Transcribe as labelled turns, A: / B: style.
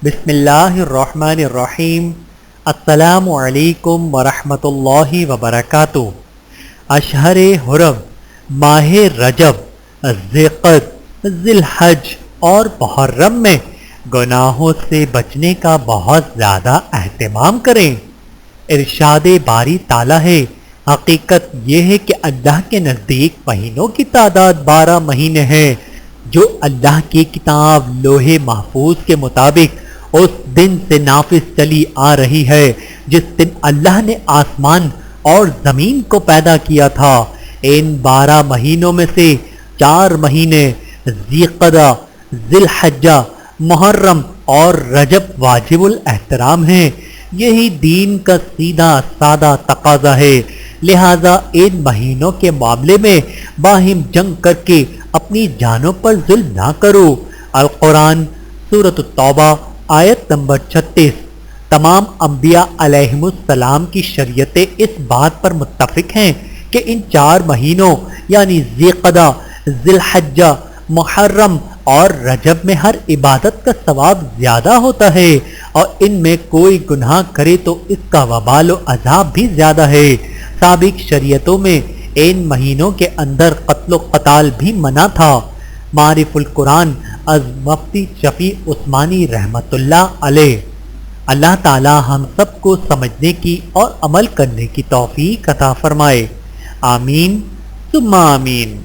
A: بسم اللہ الرحمن الرحیم۔ السلام علیکم ورحمۃ اللہ وبرکاتہ۔ اشہر حرم، ماہ رجب، ذی-قعدہ، ذی الحج اور محرم میں گناہوں سے بچنے کا بہت زیادہ اہتمام کریں۔ ارشاد باری تعالیٰ ہے، حقیقت یہ ہے کہ اللہ کے نزدیک مہینوں کی تعداد 12 مہینے ہے، جو اللہ کی کتاب لوح محفوظ کے مطابق اس دن سے نافذ چلی آ رہی ہے جس دن اللہ نے آسمان اور زمین کو پیدا کیا تھا۔ ان 12 مہینوں میں سے 4 مہینے ذی-قعدہ، ذی الحجہ، محرم اور رجب واجب الاحترام ہیں۔ یہی دین کا سیدھا سادہ تقاضا ہے، لہذا ان مہینوں کے معاملے میں باہم جنگ کر کے اپنی جانوں پر ظلم نہ کرو۔ القرآن سورۃ التوبہ آیت نمبر 36۔ تمام انبیاء علیہم السلام کی شریعتیں اس بات پر متفق ہیں کہ ان 4 مہینوں یعنی ذی-قعدہ، ذی الحجہ، محرم اور رجب میں ہر عبادت کا ثواب زیادہ ہوتا ہے، اور ان میں کوئی گناہ کرے تو اس کا وبال و عذاب بھی زیادہ ہے۔ سابق شریعتوں میں ان مہینوں کے اندر قتل و قتال بھی منع تھا۔ معارف القرآن از مفتی شفیع عثمانی رحمۃ اللہ علیہ۔ اللہ تعالی ہم سب کو سمجھنے کی اور عمل کرنے کی توفیق عطا فرمائے، آمین ثم آمین۔